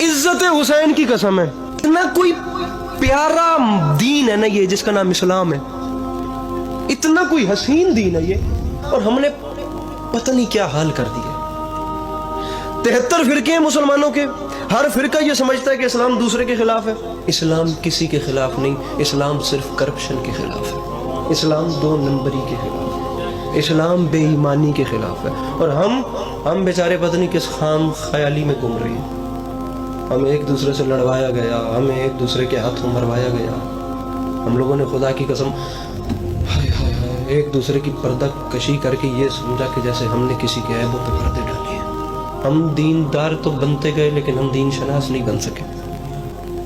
इज्जत हुसैन की कसम है, इतना कोई प्यारा दीन है ना ये जिसका नाम इस्लाम है, इतना कोई हसीन दीन है ये, और हमने पता नहीं क्या हाल कर दिया। 73 फिरके हैं मुसलमानों के, हर फिरका ये समझता है कि इस्लाम दूसरे के खिलाफ है। इस्लाम किसी के खिलाफ नहीं, इस्लाम सिर्फ करप्शन के खिलाफ है, इस्लाम 2 नंबरी के खिलाफ है, इस्लाम बेईमानी के खिलाफ है। और हम बेचारे पता नहीं किस खाम ख्याली में घूम रहे हैं। हमें एक दूसरे से लड़वाया गया, हमें एक दूसरे के हाथों मरवाया गया। हम लोगों ने खुदा की कसम एक दूसरे की पर्दा कशी करके ये समझा कि जैसे हमने किसी के ऐबों पे पर्दे डाले हैं। हम दीनदार तो बनते गए लेकिन हम दीन शनास नहीं बन सके।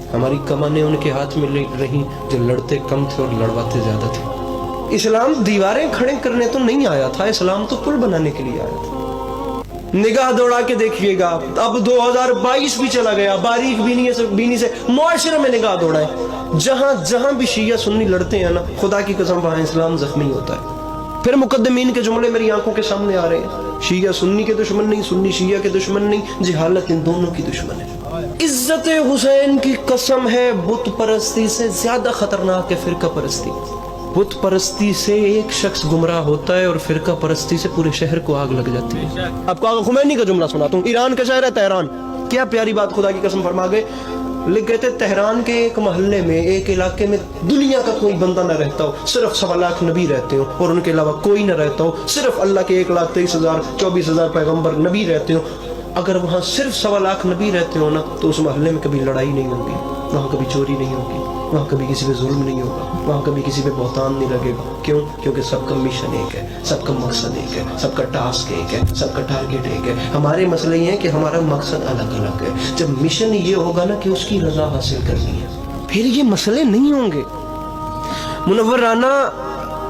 हमारी कमानें उनके हाथ में रहीं जो लड़ते कम थे और लड़वाते ज्यादा थे। इस्लाम दीवारें खड़े करने तो नहीं आया था, इस्लाम तो पुल बनाने के लिए आया था। निगाह दौड़ा के देखिएगा, अब 2022 भी चला गया, बारीक बीनी से मुआशरे में निगाह दौड़ाए, जहां भी शिया सुन्नी लड़ते हैं ना, खुदा की कसम वहां इस्लाम जख्मी होता है। फिर मुकद्दमीन के जुमले मेरी आंखों के सामने आ रहे हैं। शिया सुन्नी के दुश्मन नहीं, सुन्नी शिया के दुश्मन नहीं, जहालत इन दोनों की दुश्मन है। इज्जत हुसैन की कसम है, बुत परस्ती से ज्यादा खतरनाक है फिरका परस्ती। बुत परस्ती से एक शख्स गुमराह होता है और फिरका परस्ती से पूरे शहर को आग लग जाती है। आपको आगा खुमैनी का जुमला सुनाता हूँ। ईरान का शहर है तेहरान, क्या प्यारी बात खुदा की कसम फरमा गए। लिख गए थे तेहरान के एक मोहल्ले में, एक इलाके में दुनिया का कोई बंदा न रहता हो, सिर्फ 1.25 लाख नबी रहते हो और उनके अलावा कोई न रहता हो, सिर्फ अल्लाह के 1,23,024 पैगम्बर नबी रहते हो। अगर वहाँ सिर्फ 1.25 लाख नबी रहते हो ना, तो उस मोहल्ले में कभी लड़ाई नहीं होगी, वहाँ कभी चोरी नहीं होगी, वहाँ कभी किसी पे जुल्म नहीं होगा, वहाँ कभी किसी पे बहुतान नहीं लगेगा। क्यों? क्योंकि सबका मिशन एक है, सबका मकसद एक है, सबका टास्क एक है, सबका टारगेट एक है। हमारे मसले ये है कि हमारा मकसद अलग अलग है। जब मिशन ये होगा ना कि उसकी रजा हासिल करनी है, फिर ये मसले नहीं होंगे। मुनव्वर राना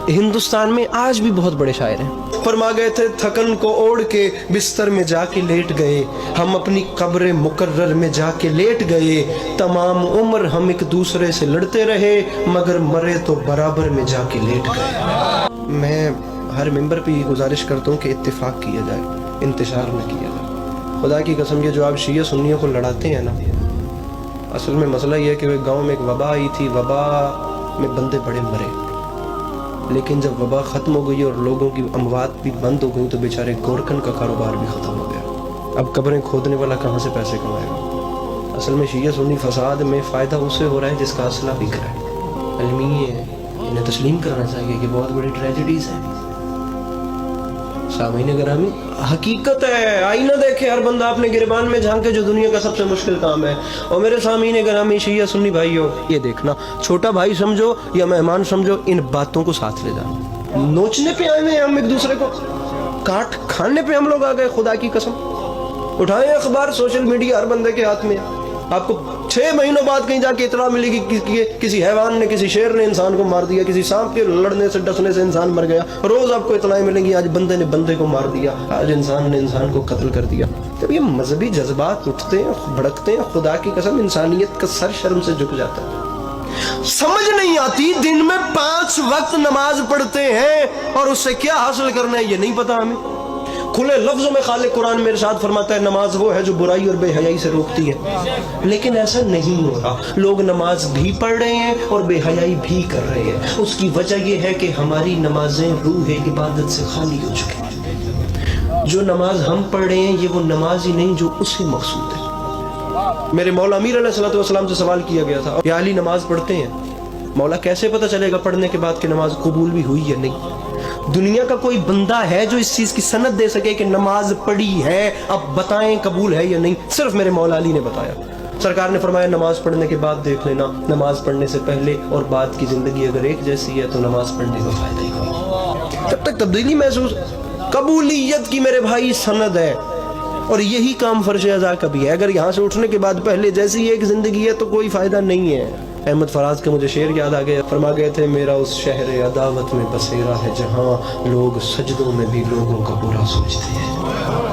हिंदुस्तान में आज भी बहुत बड़े शायर हैं। फरमा गए थे, थकन को ओढ़ के बिस्तर में जाके लेट गए, हम अपनी कब्र मुकर्रर में जाके लेट गए, तमाम उम्र हम एक दूसरे से लड़ते रहे, मगर मरे तो बराबर में जाके लेट गए। मैं हर मेंबर पे ये गुजारिश करता हूँ कि इत्तेफाक किया जाए, इंतशार न किया जाए। खुदा की कसम, ये जो आप शिया सुन्नियों को लड़ाते हैं ना, असल में मसला ये है कि गाँव में एक वबा आई थी, वबा में बंदे बड़े मरे, लेकिन जब वबा ख़त्म हो गई और लोगों की अमवात भी बंद हो गई तो बेचारे गोरकन का कारोबार भी ख़त्म हो गया। अब कब्रें खोदने वाला कहाँ से पैसे कमाएगा? असल में शिया सुन्नी फसाद में फ़ायदा उससे हो रहा है जिसका असला बिक रहा है। अलमी है, इन्हें तस्लीम करना चाहिए कि बहुत बड़ी ट्रेजेडीज़ हैं। सामीन गिरामी, हकीकत है, आईना देखे हर बंदा अपने गिरबान में झांके, जो दुनिया का सबसे मुश्किल काम है। और मेरे सामीन गिरामी शिया सुन्नी भाइयों, ये देखना, छोटा भाई समझो या मेहमान समझो, इन बातों को साथ ले जाना। नोचने पे आए हैं हम एक दूसरे को, काट खाने पे हम लोग आ गए। खुदा की कसम, उठाएं अखबार, सोशल मीडिया हर बंदे के हाथ में। आपको 6 महीनों बाद कहीं जाके इतला मिलेगी कि किसी हैवान ने, किसी शेर ने इंसान को मार दिया, किसी सांप के लड़ने से डसने से इंसान मर गया। रोज आपको इतलाएं मिलेंगी, आज बंदे ने बंदे को मार दिया, आज इंसान ने इंसान को कत्ल कर दिया। जब ये मजहबी जज्बात उठते हैं, भड़कते हैं, खुदा की कसम इंसानियत का सर शर्म से झुक जाता है। समझ नहीं आती, दिन में 5 वक्त नमाज पढ़ते हैं और उससे क्या हासिल करना है ये नहीं पता हमें। खुले लफ्जों में खालिक कुरान में इरशाद फरमाता है, नमाज वो है जो बुराई और बेहयाई से रोकती है। लेकिन ऐसा नहीं हो रहा, लोग नमाज भी पढ़ रहे हैं और बेहयाई भी कर रहे हैं। उसकी वजह यह है कि हमारी नमाजें रूह इबादत से खाली हो चुकी हैं। जो नमाज हम पढ़ रहे हैं ये वो नमाज ही नहीं जो उससे मकसूद है। मेरे मौला अमीर अलैहिस्सलाम से सवाल किया गया था, या अली नमाज पढ़ते हैं, मौला कैसे पता चलेगा पढ़ने के बाद कि नमाज कबूल भी हुई या नहीं? दुनिया का कोई बंदा है जो इस चीज की सनद दे सके कि नमाज पढ़ी है, अब बताएं कबूल है या नहीं? सिर्फ मेरे मौला अली ने बताया। सरकार ने फरमाया, नमाज पढ़ने के बाद देख लेना, नमाज पढ़ने से पहले और बाद की जिंदगी अगर एक जैसी है तो नमाज पढ़ने का फायदा ही नहीं। जब तक तब्दीली महसूस, कबूलियत की मेरे भाई सनद है, और यही काम फर्ज अज़ा का भी है। अगर यहाँ से उठने के बाद पहले जैसी एक जिंदगी है तो कोई फायदा नहीं है। अहमद फराज के मुझे शेर याद आ गया, फरमा गए थे, मेरा उस शहर अदावत में बसेरा है जहाँ लोग सजदों में भी लोगों का बुरा सोचते हैं।